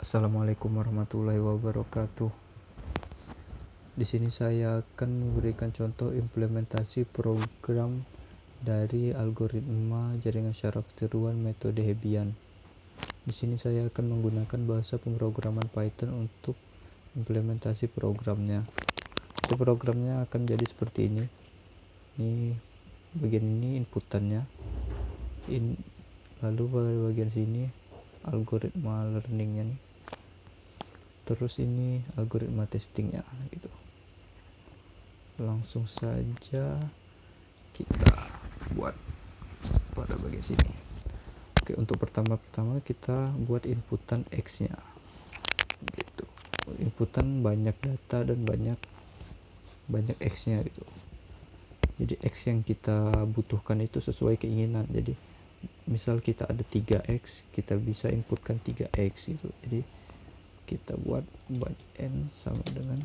Assalamualaikum warahmatullahi wabarakatuh. Di sini saya akan memberikan contoh implementasi program dari algoritma jaringan syaraf tiruan metode Hebbian. Di sini saya akan menggunakan bahasa pemrograman Python untuk implementasi programnya. Programnya akan jadi seperti ini. Ini bagian ini inputannya. Lalu pada bagian sini algoritma learningnya nih. Terus ini algoritma testingnya gitu. Langsung saja kita buat pada bagian sini. Oke, untuk pertama kita buat inputan X nya gitu. Inputan banyak data dan banyak X nya gitu. Jadi X yang kita butuhkan itu sesuai keinginan. Jadi misal kita ada 3X, kita bisa inputkan 3X gitu. Jadi kita buat byte n sama dengan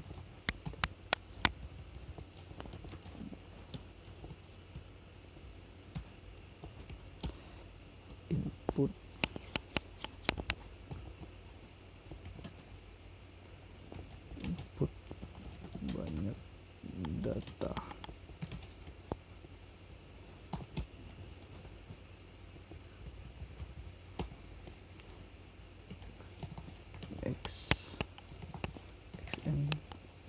input banyak data X xn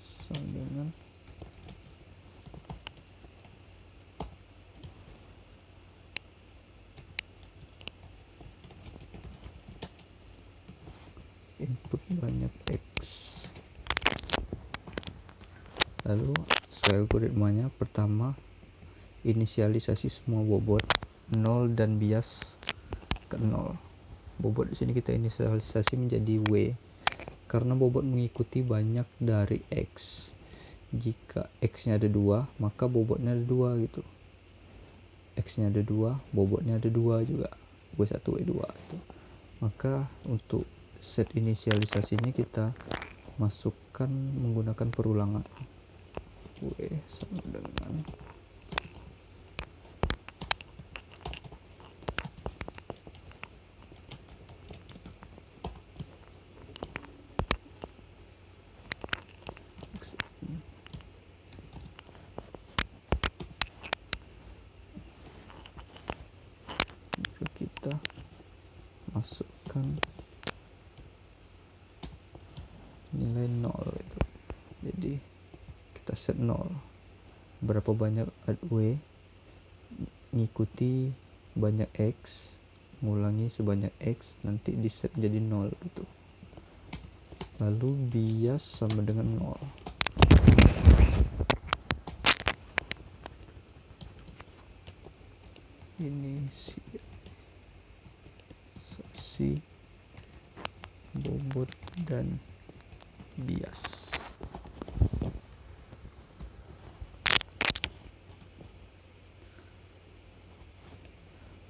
sama dengan input banyak X. Lalu sesuai algoritmanya, pertama inisialisasi semua bobot 0 dan bias ke 0. Bobot di sini kita inisialisasi menjadi W karena bobot mengikuti banyak dari X. Jika X-nya ada 2, maka bobotnya ada 2 gitu. X-nya ada 2, bobotnya ada 2 juga. W1, W2 itu. Maka untuk set inisialisasinya kita masukkan menggunakan perulangan. W sama dengan X. Kita masukkan nilai 0 itu. Jadi kita set 0. Berapa banyak W ngikuti banyak X, ngulangi sebanyak X, nanti di set jadi 0 gitu. Lalu bias sama dengan 0. Ini si bobot dan bias.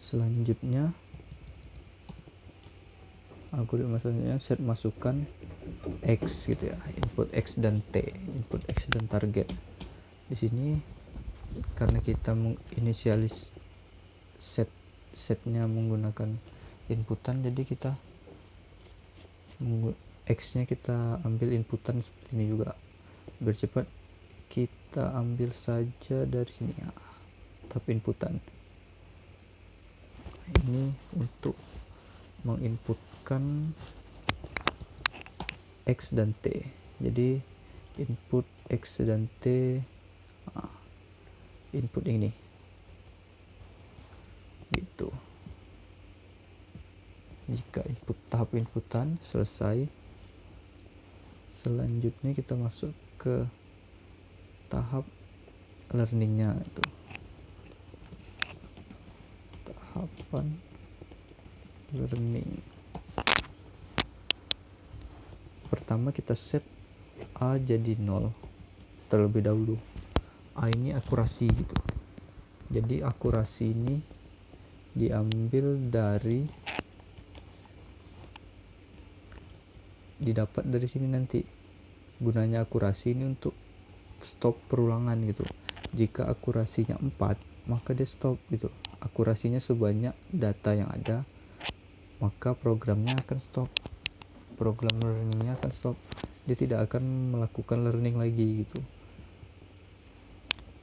Selanjutnya algoritma selanjutnya set masukkan X gitu ya, input X dan T, input X dan target. Di sini karena kita menginisialis setnya menggunakan inputan, jadi kita X nya kita ambil inputan seperti ini juga. Biar cepat kita ambil saja dari sini ya, tab inputan. Ini untuk menginputkan X dan T. Jadi input X dan T, input ini gitu. Jika input tahap inputan selesai, selanjutnya kita masuk ke tahap learningnya itu. Tahapan learning. Pertama kita set A jadi 0 terlebih dahulu. A ini akurasi gitu. Jadi akurasi ini diambil dari didapat dari sini nanti. Gunanya akurasi ini untuk stop perulangan gitu. Jika akurasinya 4, maka dia stop gitu. Akurasinya sebanyak data yang ada, maka programnya akan stop. program learningnya akan stop, dia tidak akan melakukan learning lagi gitu.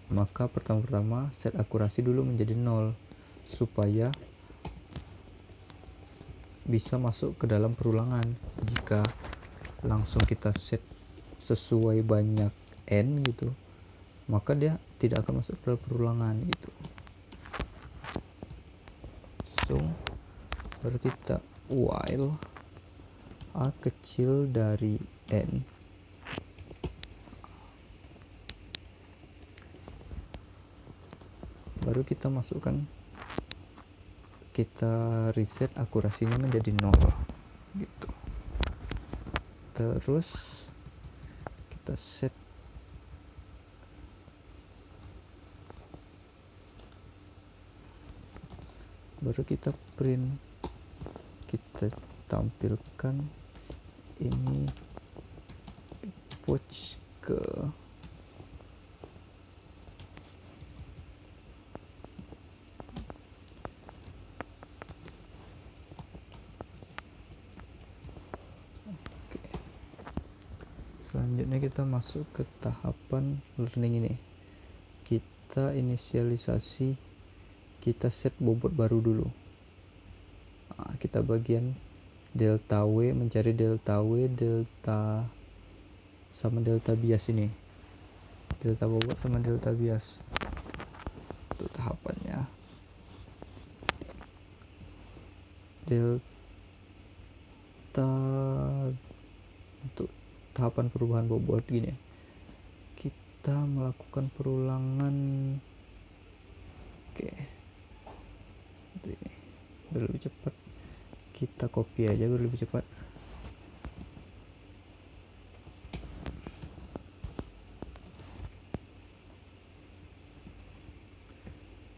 Maka pertama-tama set akurasi dulu menjadi 0 supaya bisa masuk ke dalam perulangan. Jika langsung kita set sesuai banyak n gitu, maka dia tidak akan masuk ke dalam perulangan gitu. So baru kita while a kecil dari n, baru kita masukkan, kita reset akurasinya menjadi 0 gitu. Terus kita set baru kita print, kita tampilkan ini pouch ke selanjutnya kita masuk ke tahapan learning ini. Kita inisialisasi, kita set bobot baru dulu. Kita bagian delta W, mencari delta W, delta sama delta bias ini, delta bobot sama delta bias. Untuk tahapannya delta, untuk tahapan perubahan bobot gini, kita melakukan perulangan. Oke, ini biar lebih cepat kita copy aja biar lebih cepat.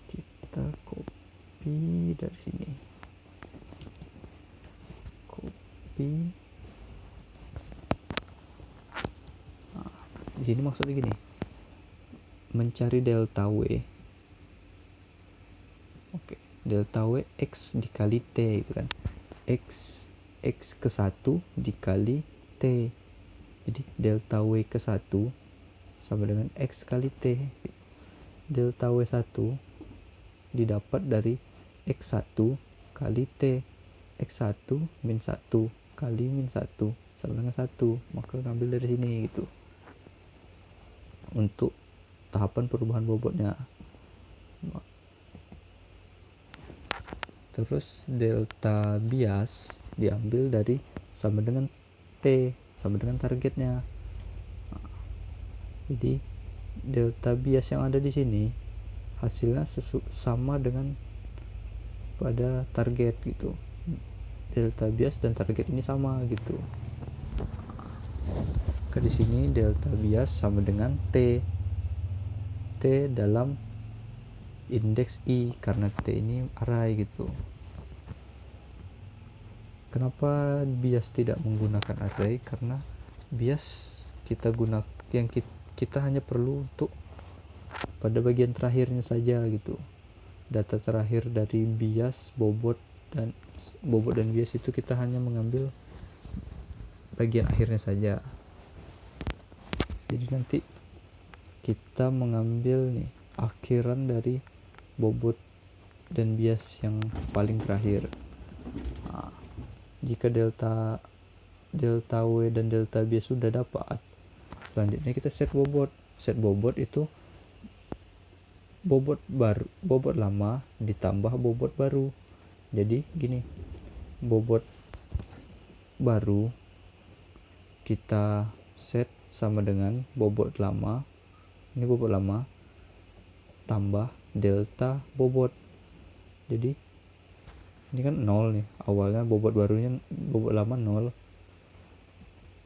Kita copy dari sini, copy. Di sini maksudnya gini, mencari delta W. Oke, delta W x dikali t itu kan, x ke 1 dikali t, jadi delta W ke 1 sama dengan x kali t. Delta W1 didapat dari x1 kali t, x1 min 1 kali min 1 sama dengan 1, maka ngambil dari sini gitu untuk tahapan perubahan bobotnya. Terus delta bias diambil dari sama dengan t, sama dengan targetnya. Jadi delta bias yang ada di sini hasilnya sama dengan pada target gitu. Delta bias dan target ini sama gitu. Di sini delta bias sama dengan t dalam indeks i, karena t ini array gitu. Kenapa bias tidak menggunakan array? Karena bias kita kita hanya perlu untuk pada bagian terakhirnya saja gitu. Data terakhir dari bias, bobot dan bias itu kita hanya mengambil bagian akhirnya saja. Jadi nanti kita mengambil nih akhiran dari bobot dan bias yang paling terakhir. Jika delta W dan delta bias sudah dapat, selanjutnya kita set bobot. Set bobot itu bobot baru, bobot lama ditambah bobot baru. Jadi gini, bobot baru kita set sama dengan bobot lama, ini bobot lama tambah delta bobot. Jadi ini kan 0 nih, awalnya bobot barunya, bobot lama 0,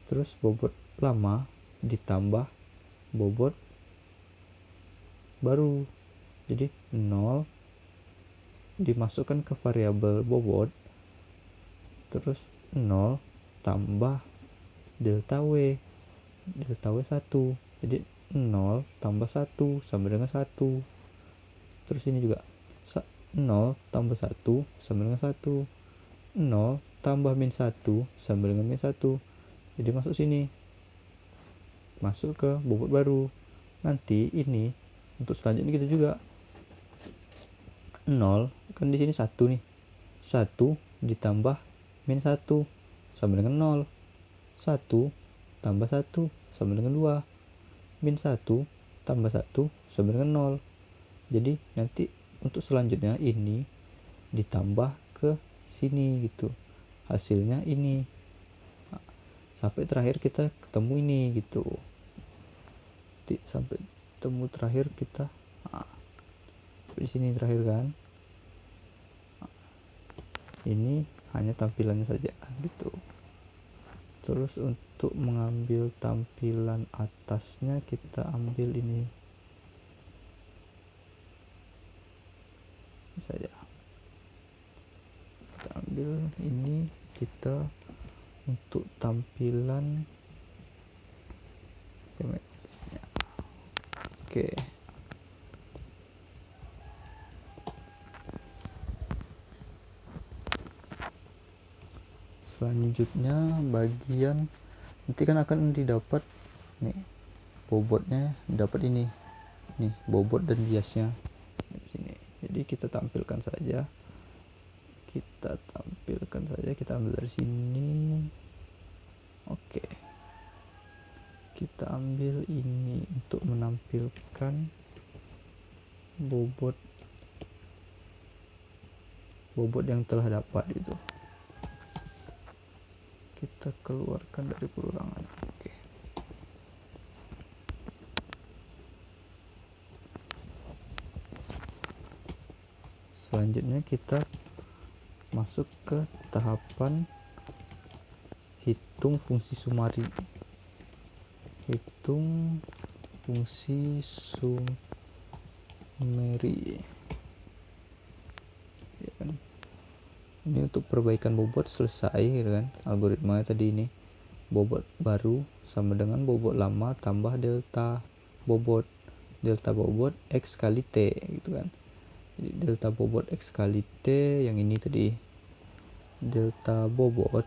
terus bobot lama ditambah bobot baru, jadi 0 dimasukkan ke variabel bobot, terus 0 tambah delta W 1, jadi 0 tambah 1 sama dengan 1. Terus ini juga 0 tambah 1 sama dengan 1, 0 tambah min 1 sama dengan min 1. Jadi masuk sini, masuk ke bobot baru. Nanti ini untuk selanjutnya kita juga 0, kan di sini 1 nih, 1 ditambah min 1 sama dengan 0. 1 tambah 1 sama dengan 2. Min 1 tambah 1 sama dengan 0. Jadi nanti untuk selanjutnya ini ditambah ke sini gitu, hasilnya ini. Sampai terakhir kita ketemu ini gitu. Sampai ketemu terakhir kita di sini terakhir kan. Ini hanya tampilannya saja gitu. Terus untuk mengambil tampilan atasnya kita ambil ini saja. Kita ambil ini, kita untuk tampilan ya. Oke. Selanjutnya bagian nanti kan akan didapat nih bobotnya, dapat ini nih bobot dan biasnya di sini. Jadi kita tampilkan saja, kita ambil dari sini. Oke, kita ambil ini untuk menampilkan bobot yang telah dapat itu. Kita keluarkan dari perorangan. Oke. Selanjutnya kita masuk ke tahapan hitung fungsi sumari. Hitung fungsi sumeri. Ya kan? Ini untuk perbaikan bobot selesai gitu kan. Algoritmanya tadi ini bobot baru sama dengan bobot lama tambah delta bobot X kali T gitu kan. Jadi delta bobot X kali T yang ini tadi, delta bobot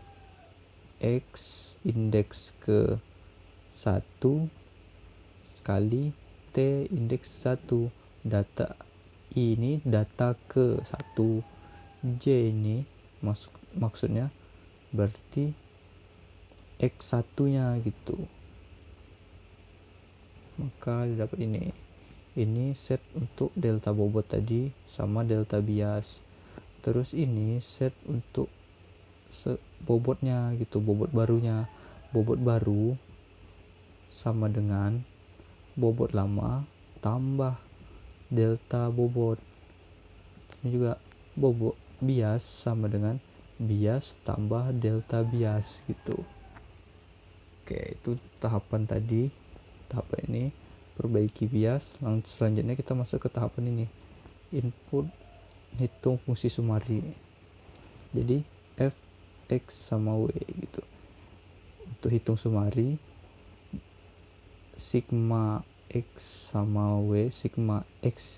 X indeks ke 1 kali T indeks 1. Data ini data ke 1, J ini maksudnya berarti X1 nya gitu. Maka dapat ini set untuk delta bobot tadi sama delta bias. Terus ini set untuk bobotnya gitu, bobot barunya. Bobot baru sama dengan bobot lama tambah delta bobot. Ini juga bobot bias sama dengan bias tambah delta bias gitu. Oke, itu tahapan tadi. Tahapan ini perbaiki bias. Lalu selanjutnya kita masuk ke tahapan ini, input hitung fungsi sumari. Jadi f x sama w gitu. Untuk hitung sumari sigma x sama w, sigma x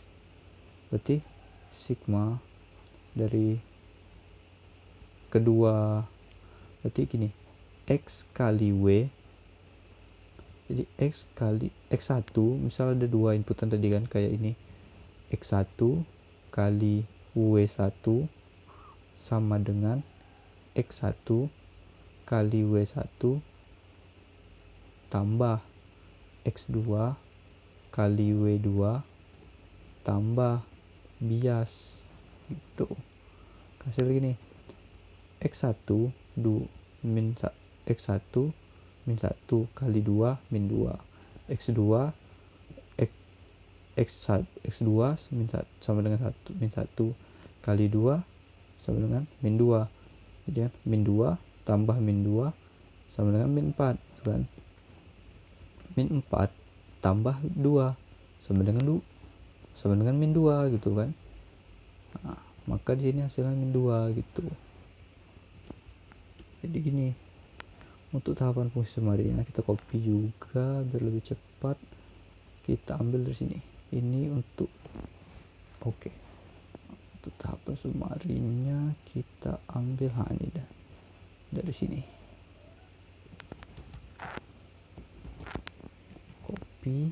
berarti sigma dari kedua, berarti gini, X kali W. Jadi X kali X1, misal ada dua inputan tadi kan, kayak ini, X1 kali W1 sama dengan X1 kali W1 tambah X2 kali W2 tambah bias gitu. Hasil gini, X1 min X1 min 1 kali 2 min 2, X2 X2 min 1 sama dengan 1 min 1 kali 2 sama dengan min 2. Jadi kan min 2 tambah min 2 sama dengan min 4 kan. Min 4 tambah 2 sama dengan min 2 gitu kan. Nah, maka di sini hasilnya min 2 gitu. Jadi gini, untuk tahapan fungsi sumarinya kita copy juga biar lebih cepat. Kita ambil dari sini. Ini untuk untuk tahapan sumarinya kita ambil ini dah. dari sini, copy,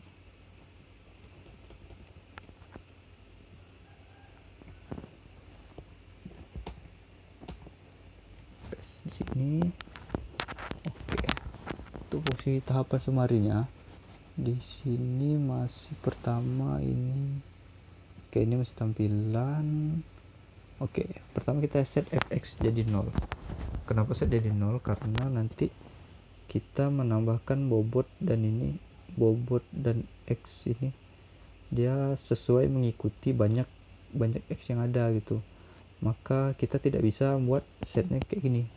paste di sini. Oke, untuk fungsi tahapan sumarinya di sini masih pertama ini. Oke, ini masih tampilan. Oke, pertama kita set fx jadi 0. Kenapa set jadi 0? Karena nanti kita menambahkan bobot, dan ini bobot dan x ini dia sesuai mengikuti banyak x yang ada gitu. Maka kita tidak bisa buat setnya kayak gini.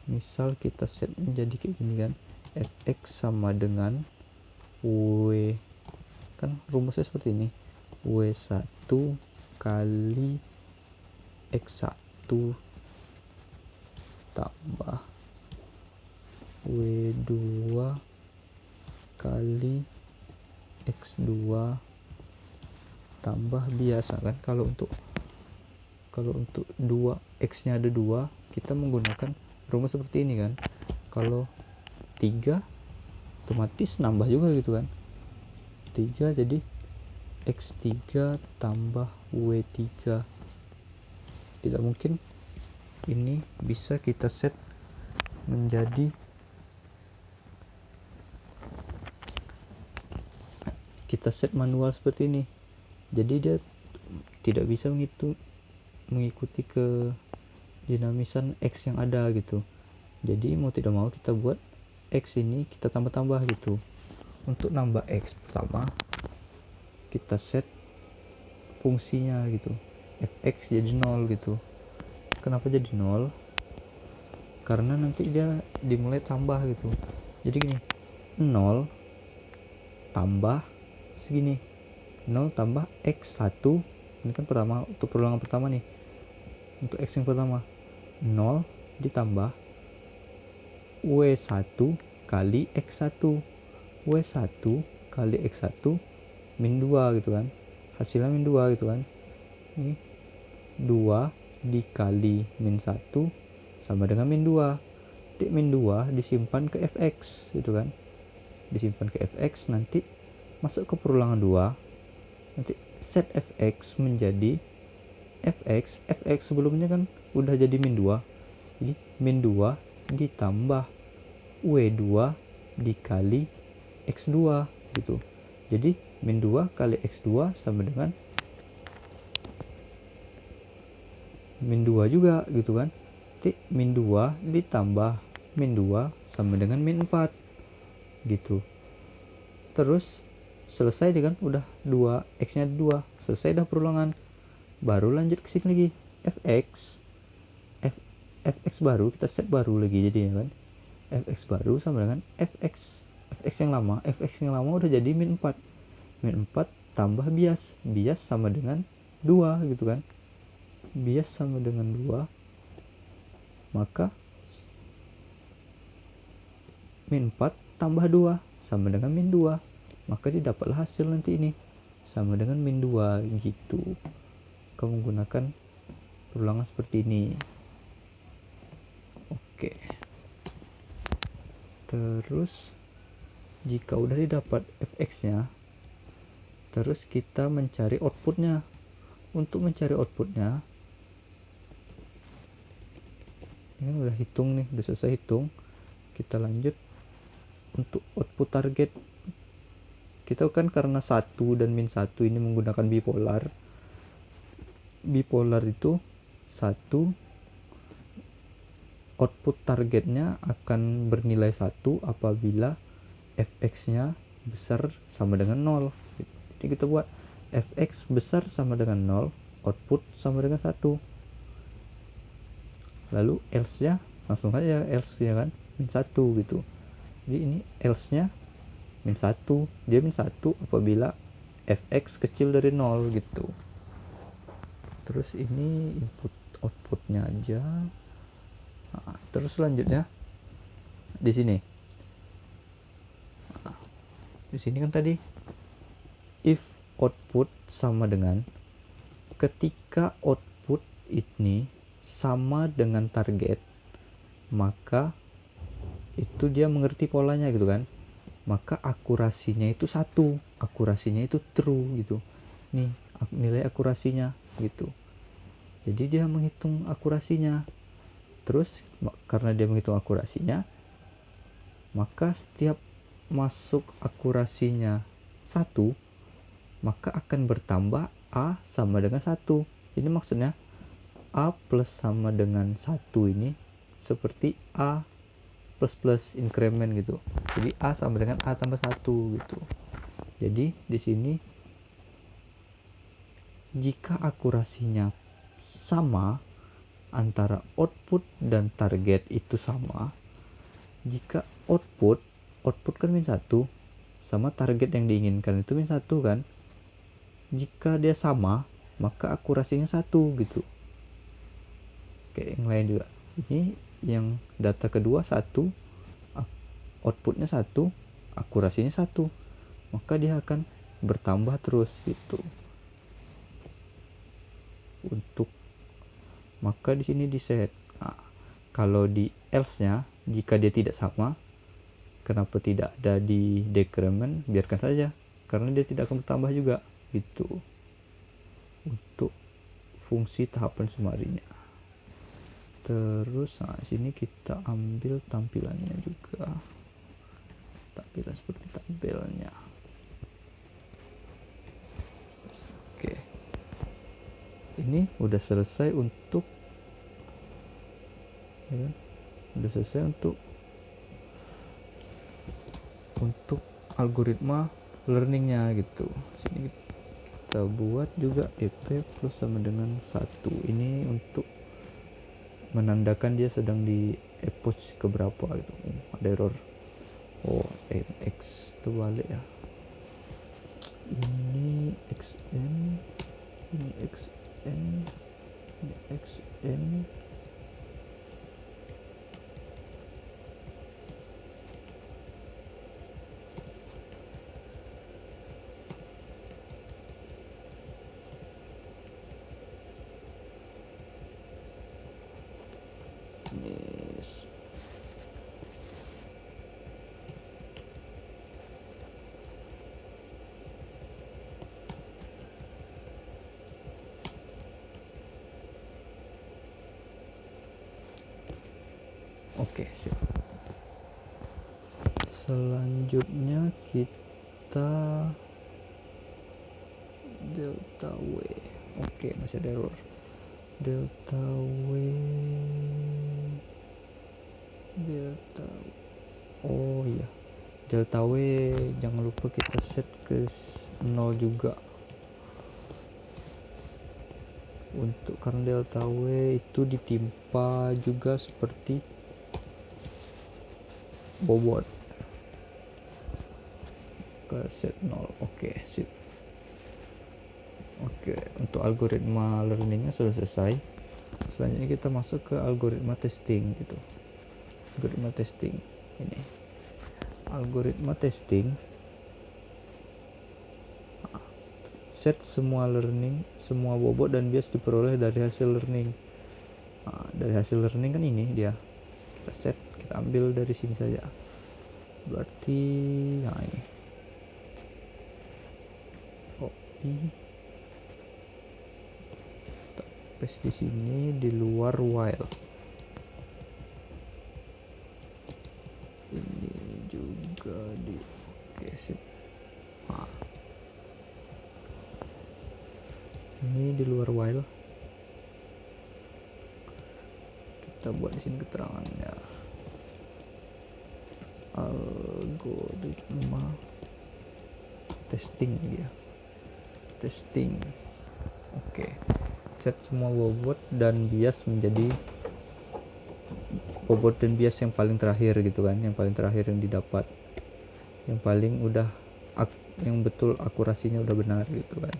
Misal kita set menjadi kayak gini kan, fx sama dengan w, kan rumusnya seperti ini, w1 kali x1 tambah w2 kali x2 tambah biasa kan. Kalau untuk 2 x nya ada 2, kita menggunakan rumus seperti ini kan. Kalau 3 otomatis nambah juga gitu kan, 3 jadi x3 tambah w3. Tidak mungkin ini bisa kita set menjadi, kita set manual seperti ini, jadi dia tidak bisa mengikuti ke dinamisan x yang ada gitu. Jadi mau tidak mau kita buat x ini kita tambah-tambah gitu. Untuk nambah x, pertama kita set fungsinya gitu, fx jadi 0 gitu. Kenapa jadi 0? Karena nanti dia dimulai tambah gitu. Jadi gini, 0 tambah segini, 0 tambah x1, ini kan pertama, untuk perulangan pertama nih, untuk x yang pertama 0 ditambah w1 kali x1, w1 kali x1 min 2 gitu kan, hasilnya min 2 gitu kan. Ini 2 dikali min 1 sama dengan min 2. Titik min 2 disimpan ke fx gitu kan, disimpan ke fx, nanti masuk ke perulangan 2, nanti set fx menjadi fx sebelumnya kan udah jadi min 2, jadi min 2 ditambah w2 dikali x2 gitu. Jadi min 2 kali x2 sama dengan min 2 juga gitu kan. Nanti min 2 ditambah min 2 sama dengan min 4 gitu. Terus selesai dengan udah 2 x nya 2, selesai dah perulangan. Baru lanjut ke sini lagi, fx baru kita set baru lagi jadinya kan, fx baru sama dengan fx yang lama udah jadi min 4 tambah bias sama dengan 2 gitu kan, bias sama dengan 2, maka min 4 tambah 2 sama dengan min 2, maka didapatlah hasil nanti ini sama dengan min 2 gitu. Kamu menggunakan perulangan seperti ini. Oke, terus jika udah didapat fx nya, terus kita mencari outputnya. Untuk mencari outputnya, ini udah hitung nih, udah selesai hitung, kita lanjut untuk output target. Kita kan karena 1 dan min 1 ini menggunakan bipolar itu 1, output targetnya akan bernilai 1 apabila fx nya besar sama dengan 0 gitu. Jadi kita buat fx besar sama dengan 0, output sama dengan 1, lalu else nya langsung saja else nya kan min 1 gitu. Jadi ini else nya min 1, dia min 1 apabila fx kecil dari 0 gitu. Terus ini input outputnya aja. Nah, terus selanjutnya di sini, kan tadi if output sama dengan, ketika output ini sama dengan target, maka itu dia mengerti polanya gitu kan, maka akurasinya itu 1, akurasinya itu true gitu. Nih nilai akurasinya gitu. Jadi dia menghitung akurasinya. Terus karena dia menghitung akurasinya, maka setiap masuk akurasinya 1, maka akan bertambah A sama dengan 1. Ini maksudnya A plus sama dengan 1 ini seperti A plus increment gitu. Jadi A sama dengan A tambah 1 gitu. Jadi di sini jika akurasinya sama antara output dan target itu sama, jika output kan min 1 sama target yang diinginkan itu min 1 kan, jika dia sama maka akurasinya 1 gitu. Kayak yang lain juga, ini yang data kedua 1, outputnya 1, akurasinya 1, maka dia akan bertambah terus gitu. Untuk maka di sini di set. Nah, kalau di else-nya jika dia tidak sama, kenapa tidak ada di decrement? Biarkan saja, karena dia tidak akan bertambah juga gitu. Untuk fungsi tahapan sumarinya. Terus sini kita ambil tampilannya juga, tampilan seperti tabelnya. Oke, ini udah selesai untuk ya, udah selesai untuk algoritma learningnya gitu. Sini kita buat juga EP plus sama dengan 1. Ini untuk menandakan dia sedang di epoch keberapa gitu. Ada error. MX terbalik ya. Ini XN, ini XN, ini XN. Yes. Oke, sip. Selanjutnya kita delta W. Oke, masih ada error. Delta W. Oh iya. Delta W jangan lupa kita set ke 0 juga. Untuk karena delta W itu ditimpa juga seperti bobot. Ke set 0. Oke, sip. Oke, untuk algoritma learningnya sudah selesai. Selanjutnya kita masuk ke algoritma testing gitu. Algoritma testing ini. Algoritma testing set semua learning, semua bobot dan bias diperoleh dari hasil learning. Dari hasil learning kan ini dia. Kita set, kita ambil dari sini saja. Berarti ini. Copy. Paste di sini di luar while. Ini juga di oke sip. Ini di luar while. Kita buat di sini keterangannya. Algoritma testing dia. Testing. Oke. Set semua bobot dan bias menjadi bobot dan bias yang paling terakhir gitu kan, yang paling terakhir yang didapat, yang paling udah yang betul akurasinya udah benar gitu kan.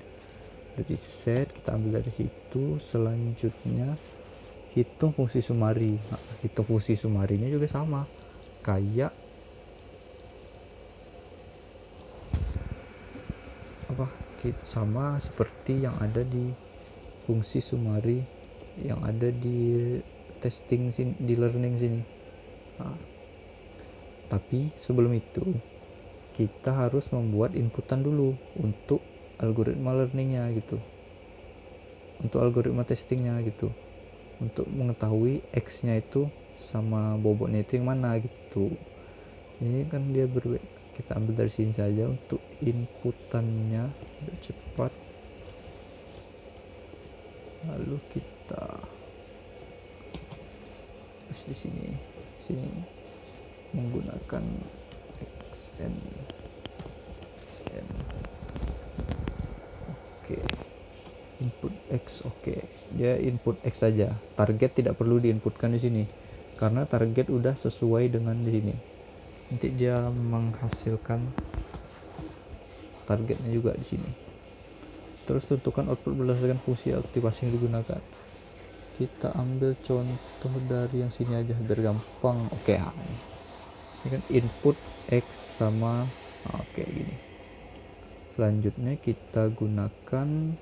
Udah di set, kita ambil dari situ. Selanjutnya hitung fungsi sumari. Hitung fungsi sumarinya juga sama kayak sama seperti yang ada di fungsi sumari yang ada di testing sini, di learning sini. Nah, tapi sebelum itu kita harus membuat inputan dulu untuk algoritma learningnya gitu, untuk algoritma testingnya gitu, untuk mengetahui X nya itu sama bobotnya itu yang mana gitu. Ini kan dia berbeda, kita ambil dari sini saja untuk inputannya biar cepat. Lalu kita di sini menggunakan xn. Oke, input x. Oke, dia input x saja, target tidak perlu diinputkan di sini karena target udah sesuai dengan di sini. Nanti dia menghasilkan targetnya juga di sini. Terus tentukan output berdasarkan fungsi aktivasi yang digunakan. Kita ambil contoh dari yang sini aja biar gampang. Oke, ini kan input x sama oke gini. Selanjutnya kita gunakan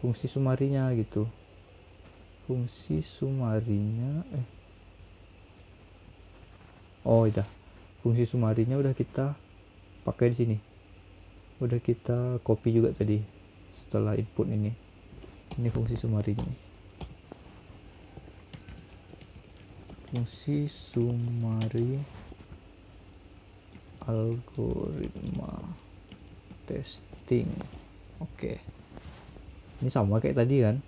fungsi sumarinya gitu. Fungsi sumarinya udah. Fungsi sumarinya udah kita pakai di sini. Udah kita copy juga tadi setelah input ini. Ini fungsi sumarinya. Fungsi sumari algoritma testing. Oke. Ini sama kayak tadi kan,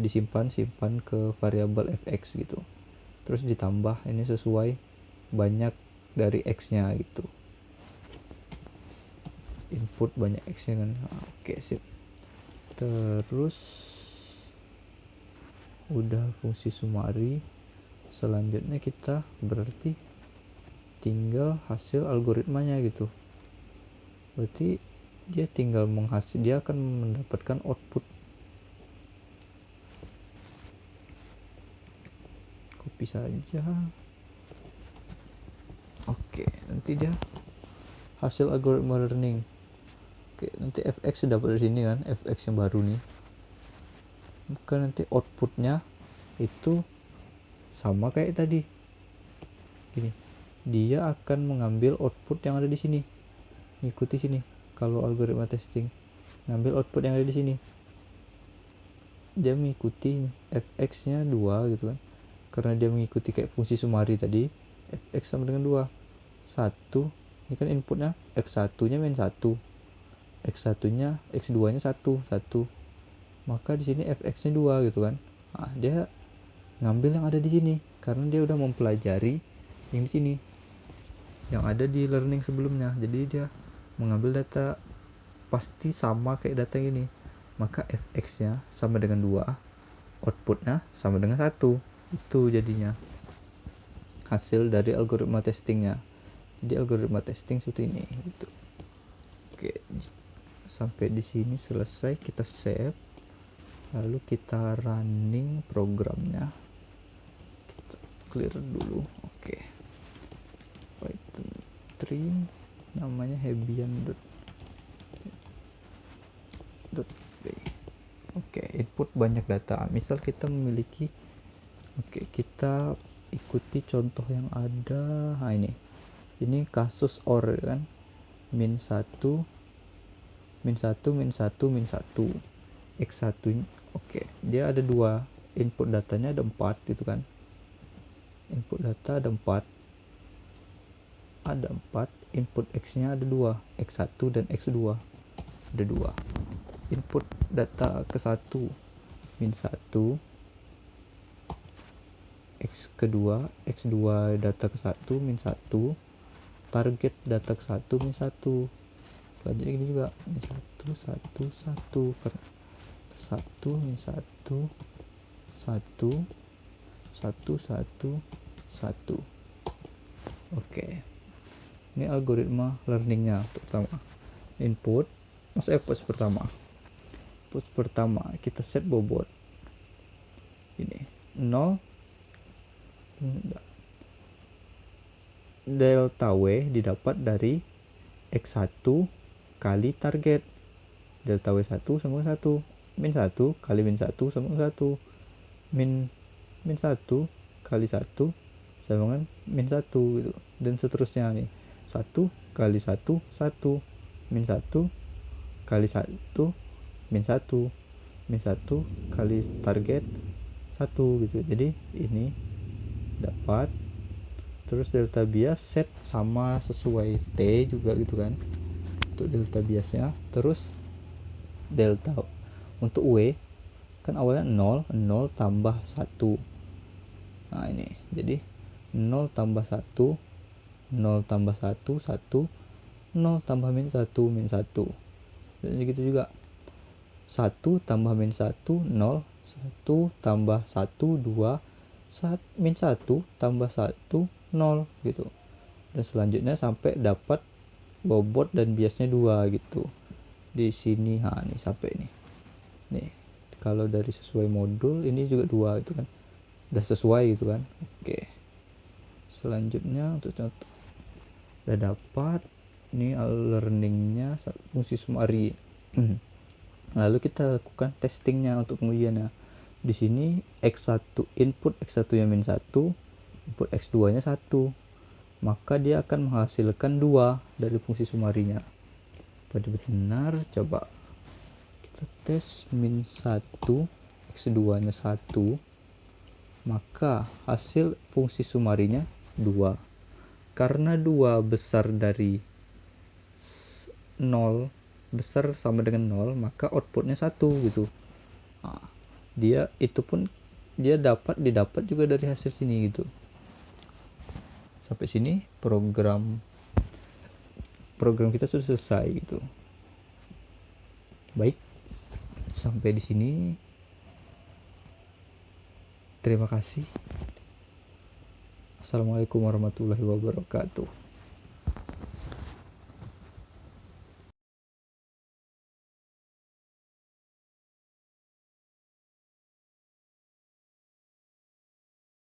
simpan ke variabel fx gitu, terus ditambah ini sesuai banyak dari x nya gitu, input banyak x nya kan. Oke, sip. Terus udah fungsi sumari, selanjutnya kita berarti tinggal hasil algoritmanya gitu. Berarti dia tinggal dia akan mendapatkan output. Copy saja. Oke, nanti dia hasil algoritma learning. Oke, nanti fx dapat dari sini kan, fx yang baru nih. Maka nanti outputnya itu sama kayak tadi. Gini, dia akan mengambil output yang ada di sini. Ikuti sini. Kalau algoritma testing, ngambil output yang ada di sini. Dia mengikuti fx nya 2 gitu kan. Karena dia mengikuti kayak fungsi sumari tadi, fx sama dengan 2. 1, ini kan inputnya x1 nya min 1, x1 nya x2 nya 1, maka di sini fx nya 2 gitu kan. Nah, dia ngambil yang ada di sini karena dia udah mempelajari yang di sini yang ada di learning sebelumnya, jadi dia mengambil data pasti sama kayak data ini, maka fx nya sama dengan 2, outputnya sama dengan 1. Itu jadinya hasil dari algoritma testingnya. Jadi algoritma testing seperti ini gitu. Oke, sampai di sini selesai, kita save, lalu kita running programnya, kita clear dulu. Oke, Python 3 namanya hebian.py. Oke, input banyak data, misal kita memiliki, kita ikuti contoh yang ada. Nah, ini kasus OR kan, min 1 x1 oke, dia ada 2 input datanya, ada 4 gitu kan. Input data ada 4, input x nya ada 2, x1 dan x2 ada 2. Input data ke 1 min 1, x kedua, x2 data ke 1 min 1, target data ke 1 min 1. Selanjutnya ini juga min 1 karena 1 min 1 1. Oke, ini algoritma learningnya. Pertama input, pos pertama kita set bobot ini 0, delta W didapat dari x1 kali target, delta W1 sama 1, min 1 kali min 1 sama 1, min 1 kali 1 sama dengan min 1 gitu, dan seterusnya nih. 1 kali 1 1, min 1 kali 1 min 1, min 1 kali target 1 gitu. Jadi ini dapat, terus delta bias set sama sesuai T juga gitu kan untuk delta biasnya. Terus delta untuk W kan awalnya 0 tambah 1. Nah ini jadi 0 tambah 1, 0 tambah 1 1, 0 tambah min 1 min 1. Dan gitu juga 1 tambah min 1 0, 1 tambah 1 2, min 1 tambah 1 0 gitu. Dan selanjutnya sampai dapat bobot dan biasnya 2 gitu. Di sini nih sampai ini. Nih, kalau dari sesuai modul ini juga 2 itu kan. Udah sesuai gitu kan. Oke. Selanjutnya untuk contoh. Udah dapat ini learningnya fungsi summary. Lalu kita lakukan testingnya untuk pengujiannya. Di sini x1 input x1 nya min 1, input x2 nya 1, maka dia akan menghasilkan 2 dari fungsi sumarinya. Pada benar, coba kita tes min 1 x2 nya 1, maka hasil fungsi sumarinya 2. Karena 2 besar dari 0, besar sama dengan 0, maka outputnya 1 gitu. Nah, dia itu pun dia didapat juga dari hasil sini gitu. Sampai sini program kita sudah selesai gitu. Baik, sampai di sini. Terima kasih. Assalamualaikum warahmatullahi wabarakatuh.